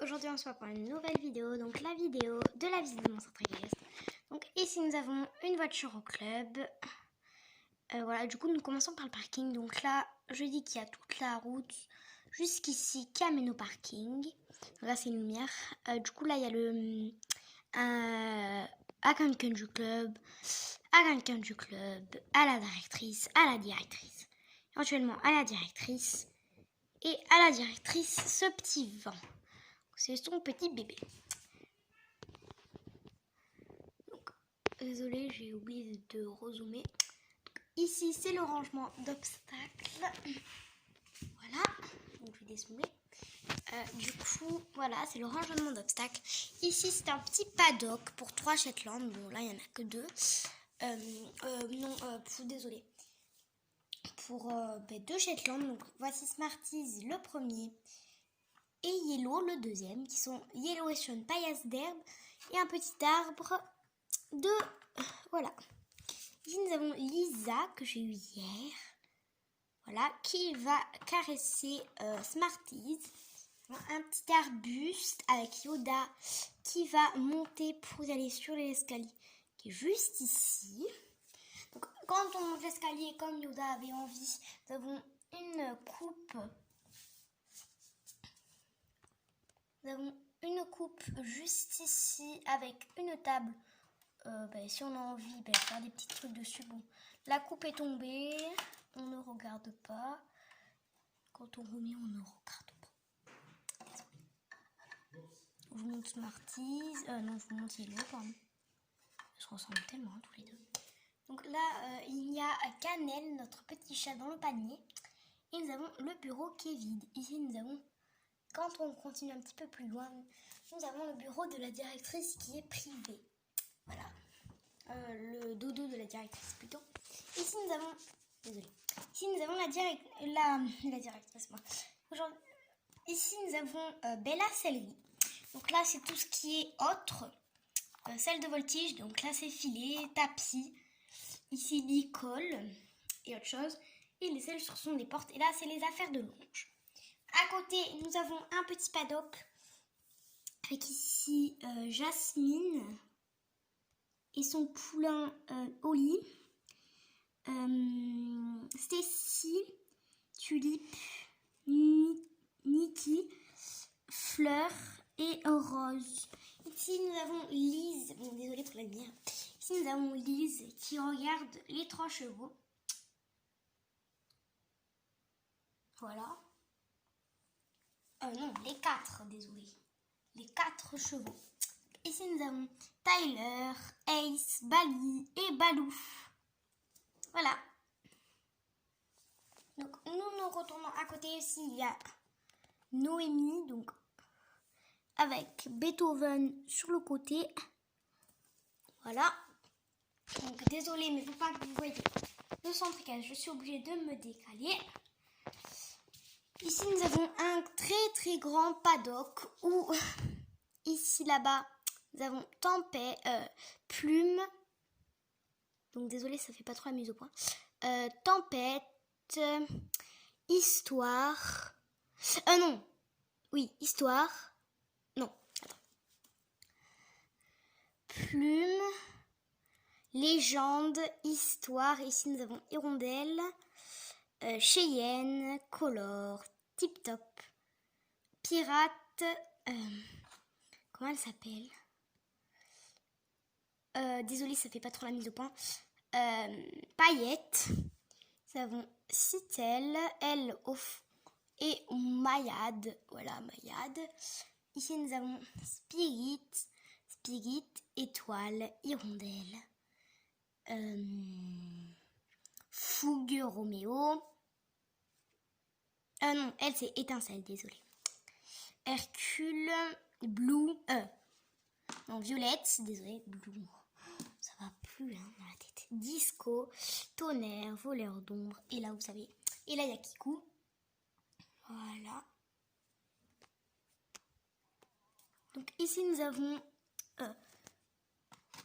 aujourd'hui on se voit pour une nouvelle vidéo, donc la vidéo de la visite de mon centre équestre. Donc ici nous avons une voiture au club. Voilà, du coup nous commençons par le parking. Donc là, je dis qu'il y a toute la route jusqu'ici qui amène au parking. Donc là c'est une lumière. Du coup là il y a le à quelqu'un du club, à quelqu'un du club, à la directrice, éventuellement à la directrice et à la directrice ce petit vent. C'est son petit bébé. Donc, désolée, j'ai oublié de rezoomer. Ici, c'est le rangement d'obstacles. Voilà. Donc, je vais dézoomer. Du coup, voilà, c'est le rangement d'obstacles. Ici, c'est un petit paddock pour 3 Shetland. Bon, là, il n'y en a que 2. Désolée. Pour 2 Shetland. Donc, voici Smarties, le premier. Et Yellow, le deuxième, qui sont Yellow et Sean, paillasse d'herbe et un petit arbre de... Voilà. Ici, nous avons Lisa, que j'ai eu hier. Voilà, qui va caresser Smarties. Un petit arbuste avec Yoda qui va monter pour aller sur l'escalier qui est juste ici. Donc, quand on monte l'escalier comme Yoda avait envie, nous avons une coupe. Nous avons une coupe juste ici avec une table. Si on a envie, faire des petits trucs dessus. Bon, la coupe est tombée. On ne regarde pas. Quand on remet, on ne regarde pas. Désolée. Je vous montre Smarties. Non, je vous montre Yellow, pardon. Ils se ressemblent tellement tous les deux. Donc là, il y a Cannelle, notre petit chat, dans le panier. Et nous avons le bureau qui est vide. Ici, nous avons... Quand on continue un petit peu plus loin, nous avons le bureau de la directrice qui est privé. Voilà. Le dodo de la directrice plutôt. Ici nous avons... Désolée. Ici nous avons la directrice. Moi. Aujourd'hui, ici nous avons Bella Sellerie. Donc là c'est tout ce qui est autre. Celle de voltige. Donc là c'est filet, tapis. Ici Nicole et autre chose. Et les selles sont des portes. Et là c'est les affaires de longe. À côté, nous avons un petit paddock avec ici Jasmine et son poulain Oli, Stacy, Tulipe, Nikki, Fleur et Rose. Ici, nous avons Lise. Bon, désolée pour la lumière. Ici, nous avons Lise qui regarde les 3 chevaux. Voilà. Non, les 4, désolé. Les 4 chevaux. Ici, nous avons Tyler, Ace, Bali et Balou. Voilà. Donc, nous retournons à côté. Ici, il y a Noémie, donc, avec Beethoven sur le côté. Voilà. Donc, désolé, mais il ne faut pas que vous voyez le centre équestre. Je suis obligée de me décaler. Ici, nous avons un très très grand paddock où, ici, là-bas, nous avons Tempête, Plume. Donc, désolé, ça fait pas trop la mise au point. Tempête, Histoire. Non. Oui, Histoire. Non, attends. Plume, Légende, Histoire. Ici, nous avons Hirondelle. Cheyenne, Color, Tip Top, Pirate, comment elle s'appelle? Désolée, ça fait pas trop la mise au point. Paillette, nous avons Citel, Elle et Mayade. Voilà, Mayade. Ici, nous avons Spirit, Étoile, Hirondelle. Fougue, Roméo. Non, elle c'est Étincelle, désolée. Hercule, Blue, non, Violette, désolée, Blue. Ça va plus hein, dans la tête. Disco, Tonnerre, Voleur d'ombre. Et là, vous savez, et là, il y a Kikou. Voilà. Donc ici, nous avons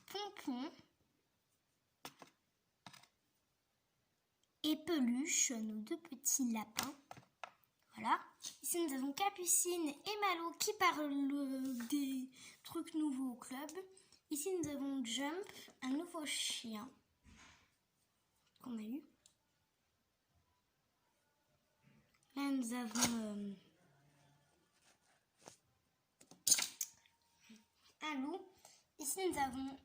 Pompon. Et Peluche, nos 2 petits lapins. Voilà. Ici, nous avons Capucine et Malo qui parlent des trucs nouveaux au club. Ici, nous avons Jump, un nouveau chien qu'on a eu. Là, nous avons un loup. Ici, nous avons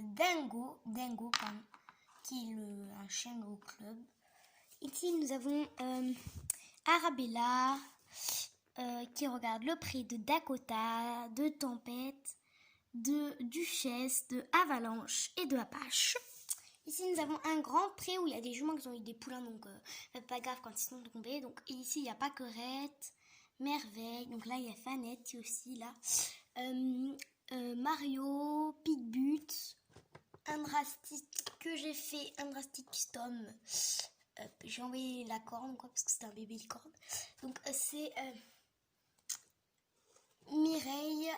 Dingo, pardon, qui est un chien au club. Ici, nous avons Arabella qui regarde le prix de Dakota, de Tempête, de Duchesse, de Avalanche et de Apache. Ici, nous avons un grand pré où il y a des juments qui ont eu des poulains, donc pas grave quand ils sont tombés. Donc ici, il y a Paquerette, Merveille, donc là, il y a Fanette aussi, là. Mario, Pigbutt, Andrastic que j'ai fait, Andrastic Custom. J'ai envoyé la corne, quoi, parce que c'était un bébé licorne. Donc c'est Mireille.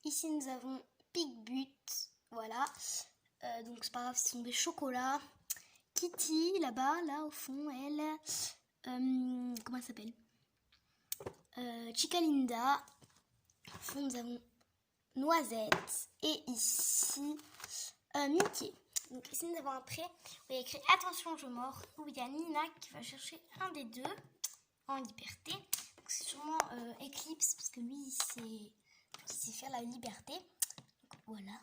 Ici, nous avons Pigbutt, voilà. Donc c'est pas grave, ce sont des chocolats. Kitty, là-bas, là au fond, elle. Comment elle s'appelle Chicalinda. Au fond, nous avons Noisette. Et ici, Mickey. Donc ici, nous avons un prêt où il y a écrit attention, je mords. Où il y a Nina qui va chercher un des deux en liberté. Donc c'est sûrement Eclipse, parce que lui, il sait faire la liberté. Donc voilà.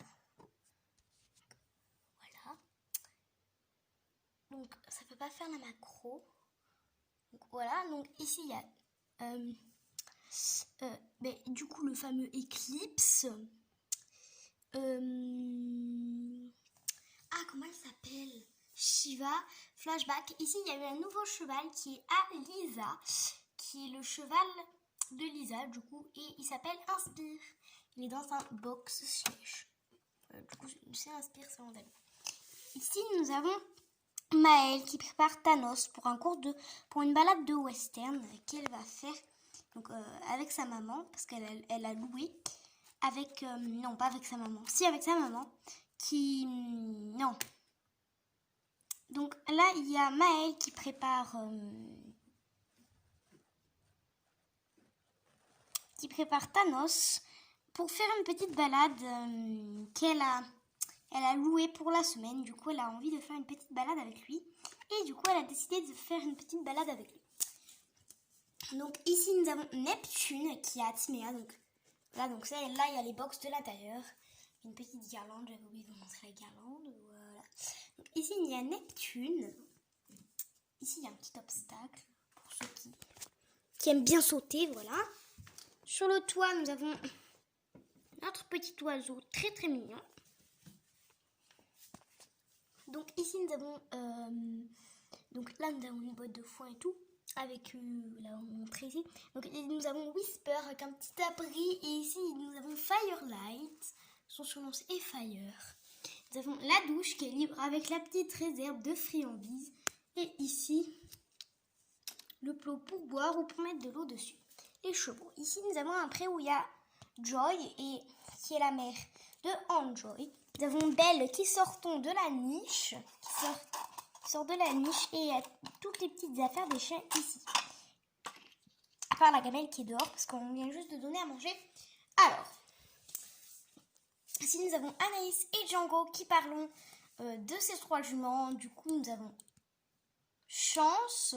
Donc ça peut pas faire la macro. Donc voilà, donc ici il y a du coup le fameux Eclipse. Comment elle s'appelle? Shiva, Flashback. Ici il y a eu un nouveau cheval qui est Alisa, qui est le cheval de Lisa du coup, et il s'appelle Inspire. Il est dans un box siège. Du coup c'est Inspire, c'est mon ami. Ici nous avons Maëlle qui prépare Thanos pour une balade de western qu'elle va faire donc, avec sa maman, parce qu'elle a loué avec non pas avec sa maman, si avec sa maman qui non. Donc là il y a Maëlle qui prépare Thanos pour faire une petite balade elle a loué pour la semaine. Du coup elle a envie de faire une petite balade avec lui, et du coup elle a décidé de faire une petite balade avec lui. Donc ici nous avons Neptune qui a Timéa. Donc là il y a les box de l'intérieur, une petite guirlande, j'avais oublié de vous montrer la guirlande, voilà. Donc ici il y a Neptune. Ici il y a un petit obstacle pour ceux qui aiment bien sauter, voilà. Sur le toit nous avons notre petit oiseau très très mignon. Donc ici nous avons donc là nous avons une boîte de foin et tout avec là on montre ici. Donc nous avons Whisper avec un petit abri, et ici nous avons Firelight, son surnom c'est Fire. Nous avons la douche qui est libre avec la petite réserve de friandises, et ici le plot pour boire ou pour mettre de l'eau dessus. Les chevaux. Ici nous avons un pré où il y a Joy et qui est la mère de Enjoy. Nous avons Belle qui sort de la niche, et il y a toutes les petites affaires des chiens ici. À part la gamelle qui est dehors parce qu'on vient juste de donner à manger. Alors, ici nous avons Anaïs et Django qui parlent de ces trois juments. Du coup nous avons Chance,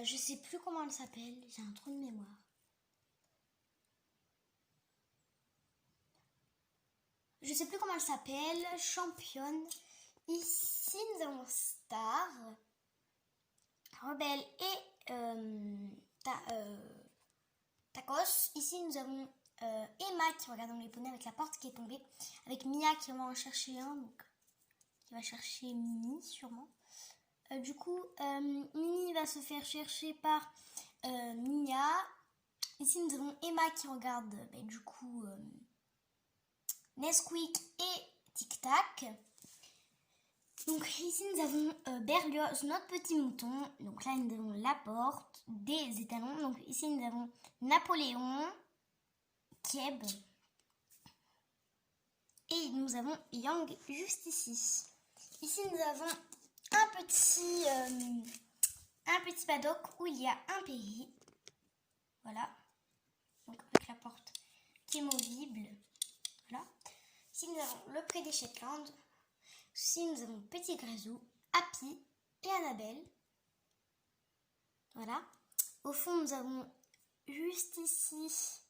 je sais plus comment elle s'appelle, j'ai un trou de mémoire. Je sais plus comment elle s'appelle, championne. Ici nous avons Star, Rebelle et Tacos. Ici nous avons Emma qui regarde dans les poneys avec la porte qui est tombée, avec Mia qui va en chercher un, donc qui va chercher Mini sûrement. Du coup Mini va se faire chercher par Mia. Ici nous avons Emma qui regarde du coup Nesquik et Tic Tac. Donc ici nous avons Berlioz, notre petit mouton. Donc là nous avons la porte, des étalons. Donc ici nous avons Napoléon, Keb. Et nous avons Yang juste ici. Ici, nous avons un petit paddock où il y a un Perry. Voilà. Donc avec la porte qui est movible. Voilà. Ici, nous avons le pré des Shetland. Ici, nous avons Petit Grézou, Happy et Annabelle. Voilà. Au fond, nous avons juste ici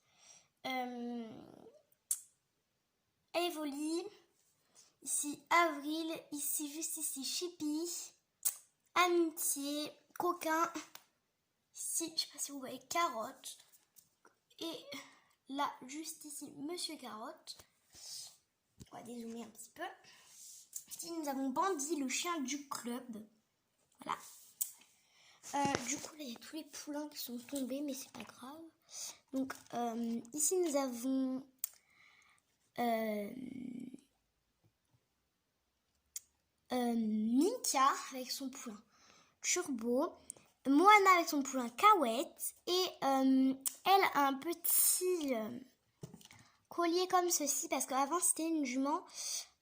Evoli. Ici Avril. Ici, juste ici, Chippy. Amitié. Coquin. Ici, je ne sais pas si vous voyez, Carotte. Et là, juste ici, Monsieur Carotte. On va dézoomer un petit peu. Ici, nous avons Bandit, le chien du club. Voilà. Du coup, là, il y a tous les poulains qui sont tombés, mais c'est pas grave. Donc, ici, nous avons Minka avec son poulain Turbo, Moana avec son poulain Kawet, et elle a un petit collier comme ceci, parce qu'avant, c'était une jument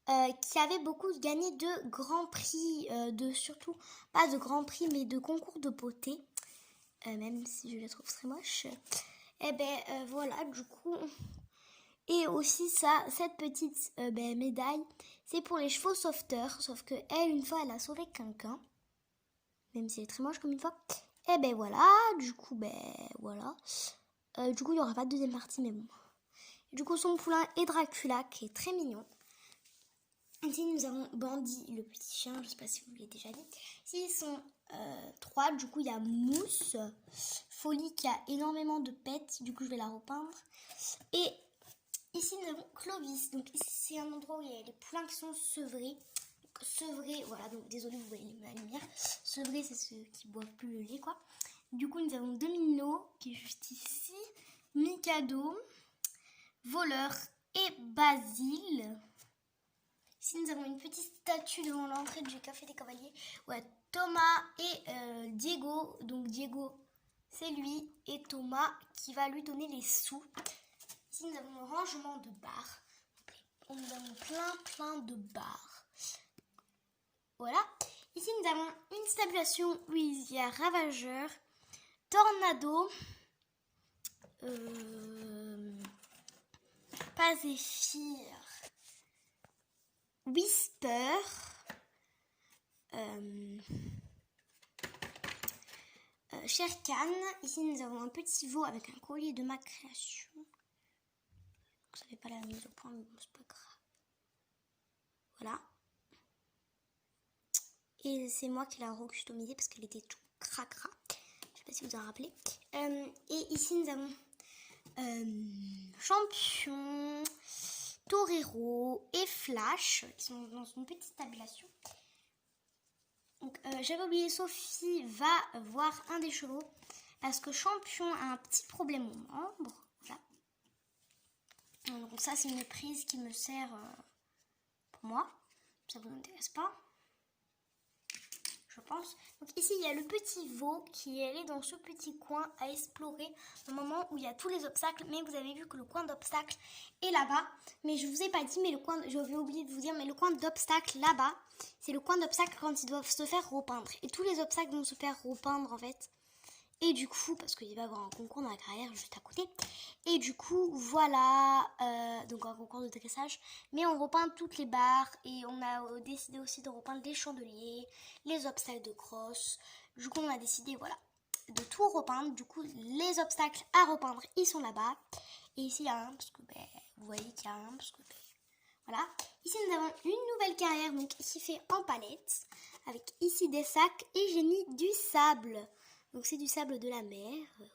qui avait beaucoup gagné de grands prix, surtout, pas de grands prix, mais de concours de beauté, même si je la trouve très moche. Et ben voilà, du coup, et aussi ça, cette petite médaille, c'est pour les chevaux sauveteurs, sauf que elle, une fois, elle a sauvé quelqu'un, même si elle est très moche comme une fois. Et ben voilà, du coup, voilà. Du coup, il n'y aura pas de deuxième partie, mais bon. Du coup, son poulain est Dracula, qui est très mignon. Ici, nous avons Bandit, le petit chien, je ne sais pas si vous l'avez déjà dit. Ici, ils sont 3, du coup, il y a Mousse, Folie, qui a énormément de pets, du coup, je vais la repeindre. Et ici, nous avons Clovis, donc ici, c'est un endroit où il y a les poulains qui sont sevrés. Sevrés, voilà, donc désolé, vous voyez la lumière. Sevrés, c'est ceux qui boivent plus le lait, quoi. Du coup, nous avons Domino, qui est juste ici, Mikado, Voleur et Basile. Ici, nous avons une petite statue devant l'entrée du Café des Cavaliers. Ouais, Thomas et Diego. Donc, Diego, c'est lui. Et Thomas qui va lui donner les sous. Ici, nous avons le rangement de bars. Nous avons plein de bars. Voilà. Ici, nous avons une stabulation où il y a Ravageur, Tornado, Pazéphir, Whisper, Sherkan. Ici, nous avons un petit veau avec un collier de ma création. Vous savez pas la mise au point, mais bon, c'est pas grave. Voilà. Et c'est moi qui l'ai recustomisé parce qu'elle était tout cracra. Je sais pas si vous en rappelez. Et ici, nous avons Champion, Torero et Flash qui sont dans une petite tabulation. Donc, j'avais oublié, Sophie va voir un des chevaux parce que Champion a un petit problème au membre. Voilà. Donc ça, c'est une prise qui me sert pour moi. Ça vous intéresse pas, je pense. Donc ici, il y a le petit veau qui est allé dans ce petit coin à explorer au moment où il y a tous les obstacles. Mais vous avez vu que le coin d'obstacle est là-bas. Mais je vous ai pas dit, mais j'avais oublié de vous dire, mais le coin d'obstacle là-bas, c'est le coin d'obstacle quand ils doivent se faire repeindre. Et tous les obstacles vont se faire repeindre en fait. Et du coup, parce qu'il va y avoir un concours dans la carrière juste à côté. Et du coup, voilà, donc un concours de dressage. Mais on repeint toutes les barres et on a décidé aussi de repeindre les chandeliers, les obstacles de crosse. Du coup, on a décidé, voilà, de tout repeindre. Du coup, les obstacles à repeindre, ils sont là-bas. Et ici, il y a un, parce que, vous voyez qu'il y a un, parce que, voilà. Ici, nous avons une nouvelle carrière, donc qui fait en palette. Avec ici des sacs et j'ai mis du sable. Donc c'est du sable de la mer, voilà.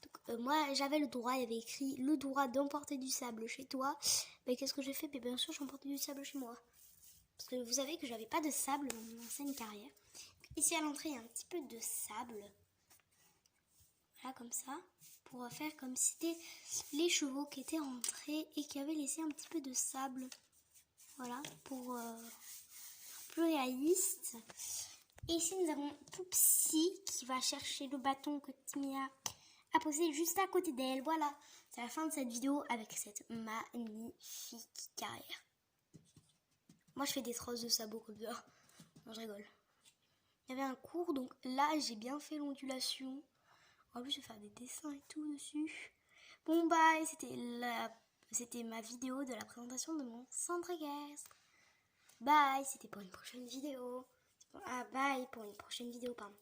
Donc moi j'avais le droit, il y avait écrit le droit d'emporter du sable chez toi. Mais qu'est-ce que j'ai fait? Bien sûr j'ai emporté du sable chez moi. Parce que vous savez que j'avais pas de sable dans mon ancienne carrière. Ici à l'entrée il y a un petit peu de sable. Voilà comme ça. Pour faire comme si c'était les chevaux qui étaient rentrés et qui avaient laissé un petit peu de sable. Voilà, pour plus réaliste. Et ici, nous avons Poupsy qui va chercher le bâton que Timia à poser juste à côté d'elle. Voilà, c'est la fin de cette vidéo avec cette magnifique carrière. Moi, je fais des traces de sabots comme ça. Non, je rigole. Il y avait un cours, donc là, j'ai bien fait l'ondulation. En plus, je vais faire des dessins et tout dessus. Bon, bye, c'était ma vidéo de la présentation de mon centre équestre. Bye, c'était pour une prochaine vidéo. Ah, bye, pour une prochaine vidéo, pardon.